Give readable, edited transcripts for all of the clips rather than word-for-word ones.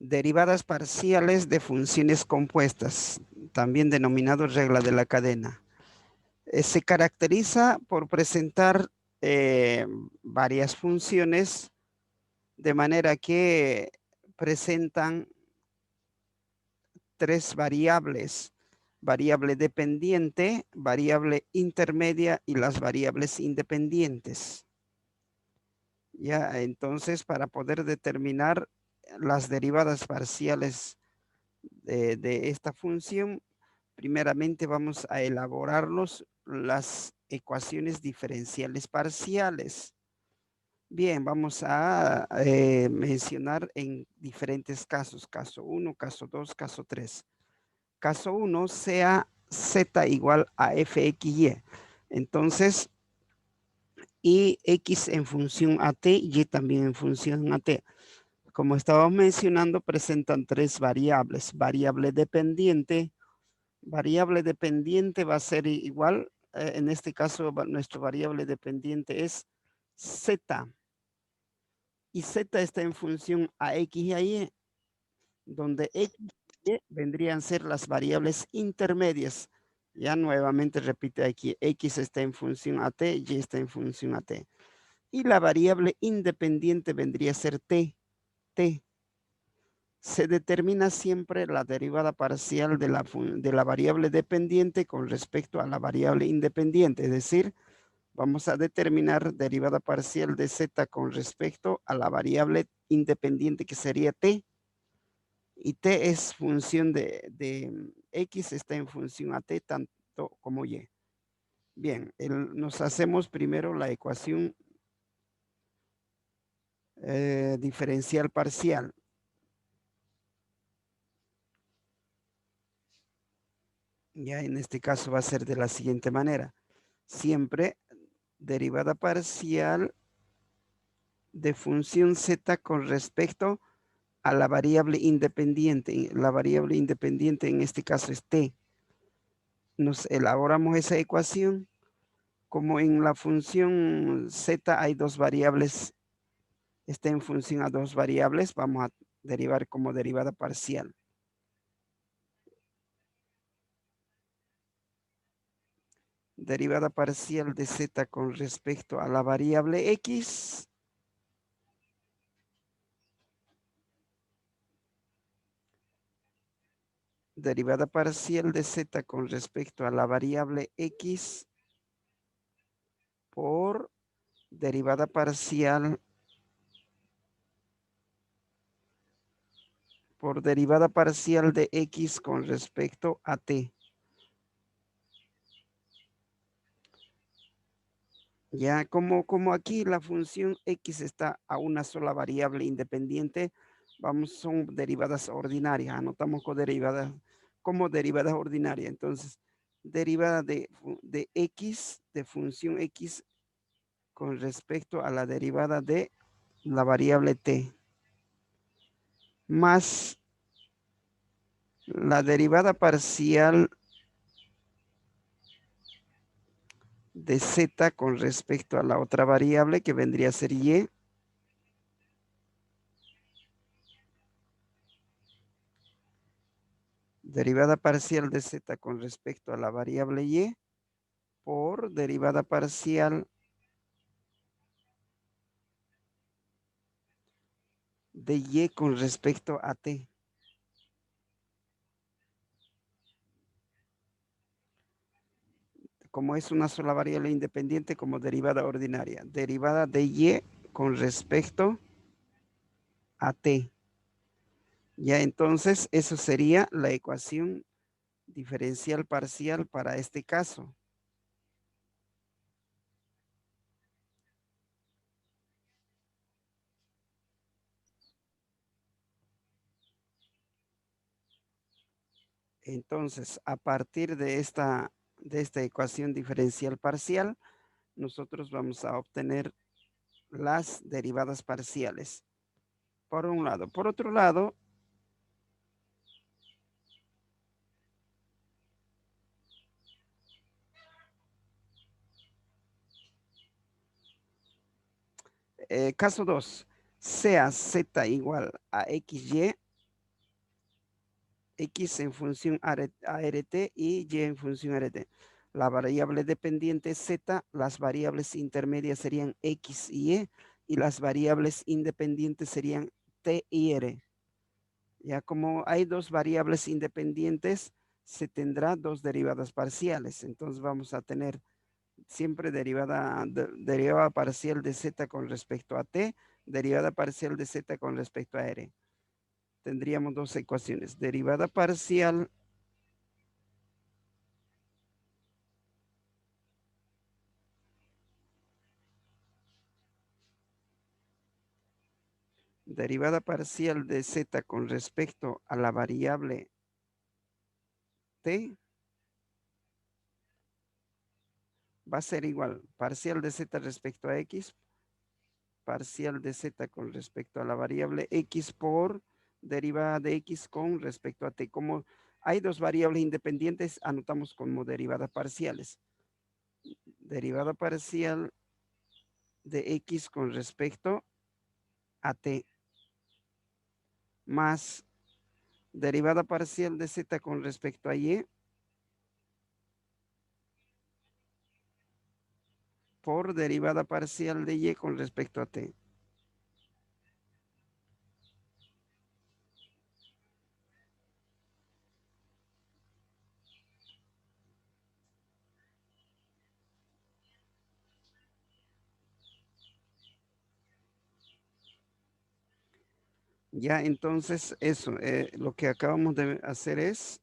Derivadas parciales de funciones compuestas, también denominado regla de la cadena. Se caracteriza por presentar varias funciones de manera que presentan tres variables: variable dependiente, variable intermedia y las variables independientes. Ya, entonces, para poder determinar las derivadas parciales de esta función, primeramente vamos a elaborarnos las ecuaciones diferenciales parciales. Bien, vamos a mencionar en diferentes casos: caso 1, caso 2, caso 3. Caso 1, sea z igual a fxy. Entonces, y x en función a t, y también en función a t. Como estábamos mencionando, presentan tres variables. Variable dependiente va a ser igual, en este caso nuestra variable dependiente es z, y z está en función a x y a y, donde x y y vendrían a ser las variables intermedias. Ya nuevamente repite aquí, x está en función a t, y está en función a t. Y la variable independiente vendría a ser t. Se determina siempre la derivada parcial de la variable dependiente con respecto a la variable independiente. Es decir, vamos a determinar derivada parcial de z con respecto a la variable independiente, que sería t. Y t es función de x, está en función a t tanto como y. Bien, nos hacemos primero la ecuación diferencial parcial. Ya en este caso va a ser de la siguiente manera. Siempre derivada parcial de función z con respecto a la variable independiente. La variable independiente en este caso es t. Nos elaboramos esa ecuación. Como en la función z hay dos variables, está en función a dos variables, vamos a derivar como derivada parcial. Derivada parcial de z con respecto a la variable x derivada parcial de z con respecto a la variable x por derivada parcial de x con respecto a t. Ya, como aquí la función x está a una sola variable independiente, son derivadas ordinarias. Anotamos como derivadas ordinarias. Entonces, derivada de x, de función x, con respecto a la derivada de la variable t, más la derivada parcial de z con respecto a la otra variable, que vendría a ser y. Derivada parcial de z con respecto a la variable y por derivada parcial de y con respecto a t. Como es una sola variable independiente, como derivada ordinaria. Derivada de y con respecto a t. Ya, entonces eso sería la ecuación diferencial parcial para este caso. Entonces, a partir de esta ecuación diferencial parcial, nosotros vamos a obtener las derivadas parciales, por un lado. Por otro lado, caso 2, sea z igual a xy, X en función ART y Y en función ART. La variable dependiente Z, las variables intermedias serían X y Y las variables independientes serían T y R. Ya como hay dos variables independientes, se tendrá dos derivadas parciales. Entonces vamos a tener siempre derivada parcial de Z con respecto a T, derivada parcial de Z con respecto a R. Tendríamos dos ecuaciones. Derivada parcial de Z con respecto a la variable T va a ser igual. Parcial de Z respecto a X, parcial de Z con respecto a la variable X por derivada de X con respecto a T. Como hay dos variables independientes, anotamos como derivadas parciales. Derivada parcial de X con respecto a T más derivada parcial de Z con respecto a Y por derivada parcial de Y con respecto a T. Ya, entonces eso, lo que acabamos de hacer es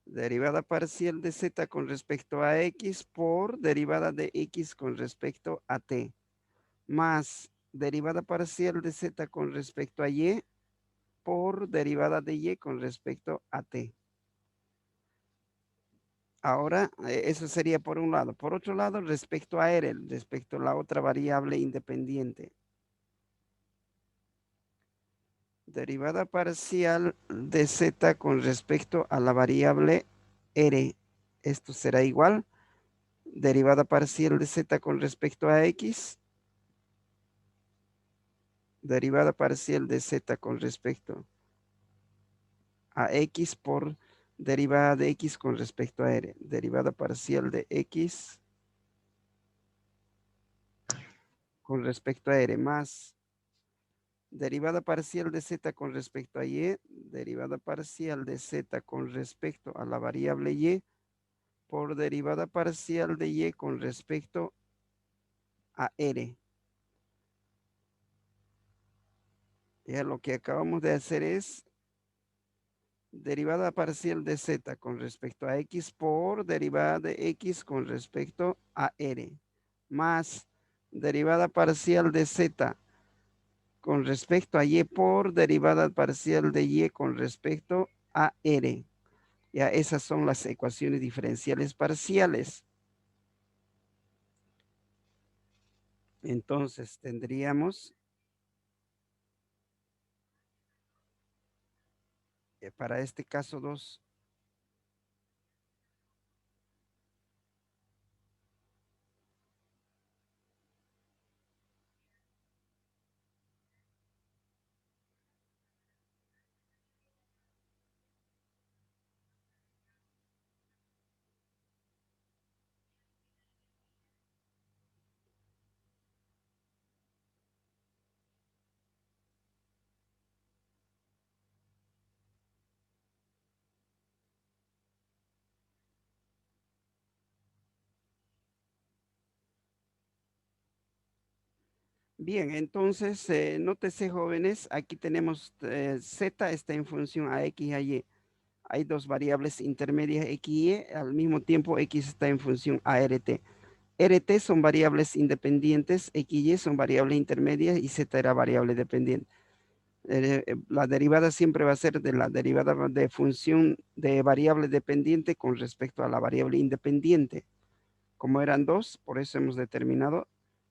derivada parcial de Z con respecto a X por derivada de X con respecto a T, más derivada parcial de Z con respecto a Y por derivada de Y con respecto a T. Ahora, eso sería por un lado. Por otro lado, respecto a R, respecto a la otra variable independiente. Derivada parcial de Z con respecto a la variable R. Esto será igual. Derivada parcial de Z con respecto a X. Derivada parcial de Z con respecto a X por derivada de X con respecto a R. Derivada parcial de X con respecto a R más derivada parcial de Z con respecto a Y, derivada parcial de Z con respecto a la variable Y por derivada parcial de Y con respecto a R. Ya lo que acabamos de hacer es derivada parcial de Z con respecto a X por derivada de X con respecto a R, más derivada parcial de Z con respecto a Y por derivada parcial de Y con respecto a R. Ya esas son las ecuaciones diferenciales parciales. Entonces tendríamos para este caso 2. Bien, entonces, nótese jóvenes, aquí tenemos Z está en función a X y a Y. Hay dos variables intermedias X y Y, al mismo tiempo X está en función a RT. RT son variables independientes, X y Y son variables intermedias y Z era variable dependiente. La derivada siempre va a ser de la derivada de función de variable dependiente con respecto a la variable independiente. Como eran dos, por eso hemos determinado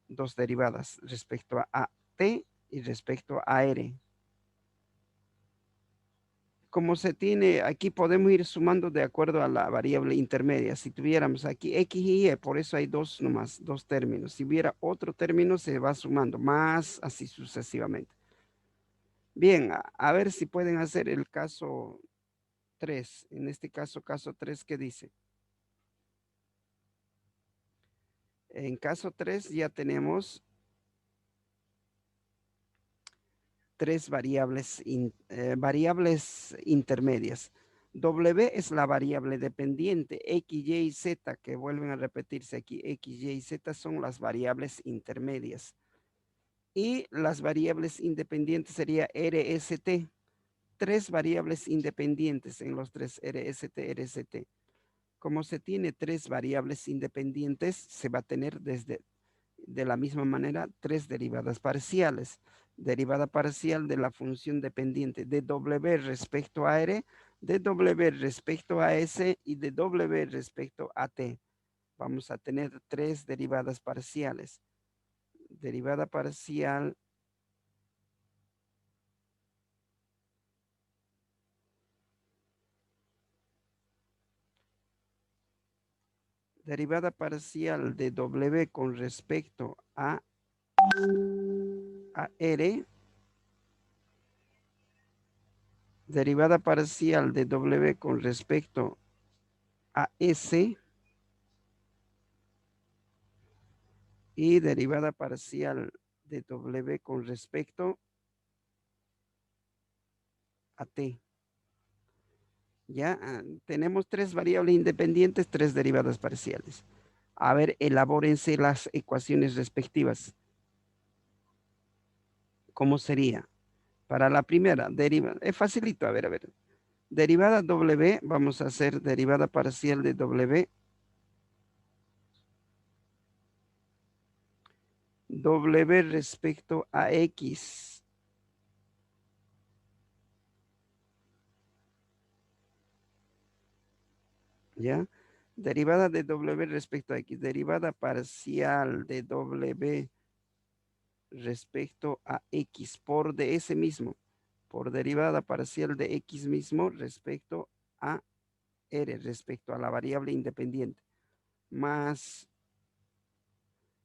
dos derivadas respecto a T y respecto a R. Como se tiene, aquí podemos ir sumando de acuerdo a la variable intermedia. Si tuviéramos aquí X y Y, por eso hay dos nomás, dos términos. Si hubiera otro término, se va sumando más así sucesivamente. Bien, a ver si pueden hacer el caso 3. En este caso 3, ¿qué dice? En caso 3 ya tenemos tres variables intermedias. W es la variable dependiente, X, Y y Z, que vuelven a repetirse aquí, X, Y y Z son las variables intermedias. Y las variables independientes sería RST, tres variables independientes en los tres, RST, RST. Como se tiene tres variables independientes, se va a tener de la misma manera tres derivadas parciales. Derivada parcial de la función dependiente de W respecto a R, de W respecto a S y de W respecto a T. Vamos a tener tres derivadas parciales. Derivada parcial de W con respecto a R, derivada parcial de W con respecto a S y derivada parcial de W con respecto a T. Ya tenemos tres variables independientes, tres derivadas parciales. A ver, elabórense las ecuaciones respectivas. ¿Cómo sería? Para la primera, derivada, es facilito, a ver. Derivada W, vamos a hacer derivada parcial de W. W respecto a X. ¿Ya? Derivada de W respecto a X. Derivada parcial de W respecto a X por de ese mismo. Por derivada parcial de X mismo respecto a R, respecto a la variable independiente. Más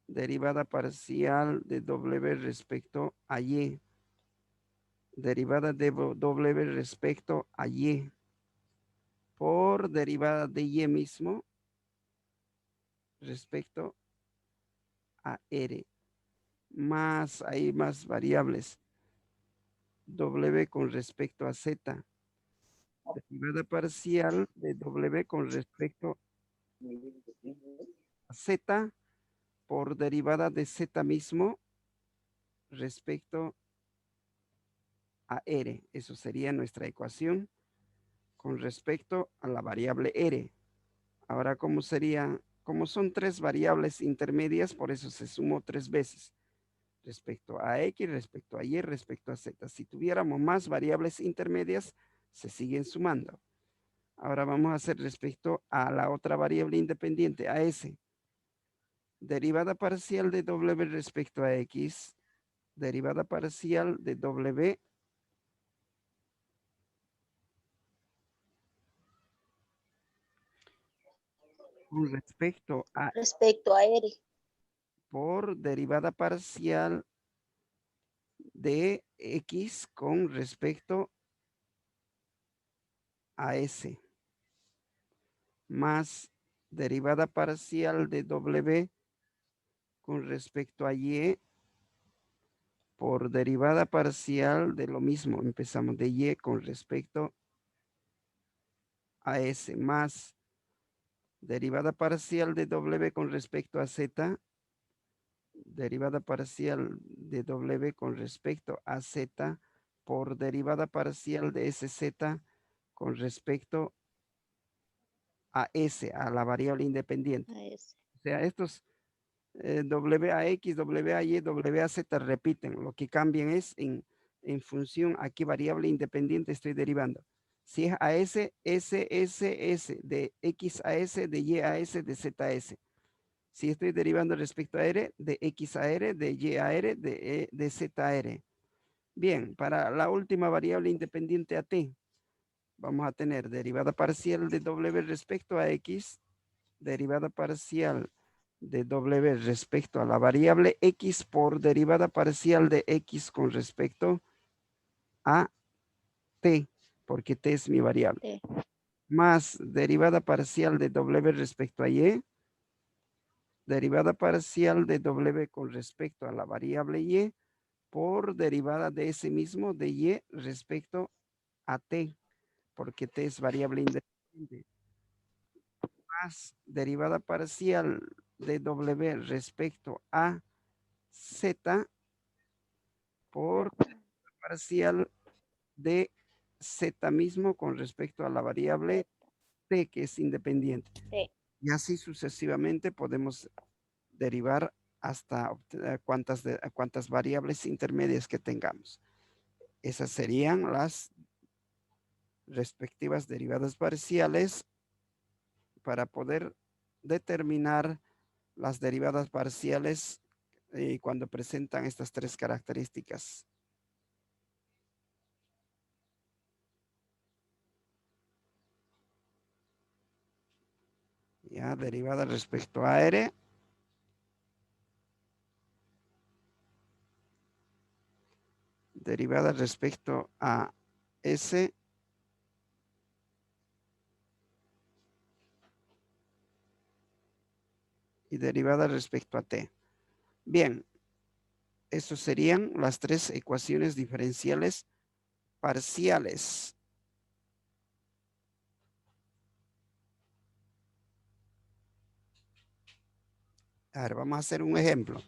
derivada parcial de W respecto a Y. Derivada de W respecto a Y. Por derivada de Y mismo respecto a R. Más, hay más variables. W con respecto a Z. Derivada parcial de W con respecto a Z por derivada de Z mismo respecto a R. Eso sería nuestra ecuación con respecto a la variable R. Ahora, ¿cómo sería? Como son tres variables intermedias, por eso se sumó tres veces. Respecto a X, respecto a Y, respecto a Z. Si tuviéramos más variables intermedias, se siguen sumando. Ahora vamos a hacer respecto a la otra variable independiente, a S. Derivada parcial de W respecto a X. Derivada parcial de W con respecto a R. por derivada parcial de X con respecto a S, más derivada parcial de W con respecto a Y por derivada parcial de lo mismo. Empezamos de Y con respecto a S, más derivada parcial de W con respecto a Z, derivada parcial de W con respecto a Z por derivada parcial de SZ con respecto a S, a la variable independiente. A S. O sea, estos WAX, WAY, WAZ repiten. Lo que cambian es en función a qué variable independiente estoy derivando. Si es a S, S, S, S, de X a S, de Y a S, de Z a S. Si estoy derivando respecto a R, de X a R, de Y a R, de Z a R. Bien, para la última variable independiente a T, vamos a tener derivada parcial de W respecto a X, derivada parcial de W respecto a la variable X por derivada parcial de X con respecto a t, porque t es mi variable. T. Más derivada parcial de w respecto a y, derivada parcial de w con respecto a la variable y, por derivada de ese mismo de y respecto a t, porque t es variable independiente. Más derivada parcial de w respecto a z por parcial de z mismo con respecto a la variable t, que es independiente. T. Y así sucesivamente podemos derivar hasta cuántas variables intermedias que tengamos. Esas serían las respectivas derivadas parciales para poder determinar las derivadas parciales cuando presentan estas tres características. Ya, derivada respecto a R. Derivada respecto a S. Y derivada respecto a T. Bien, esas serían las tres ecuaciones diferenciales parciales. A ver, vamos a hacer un ejemplo.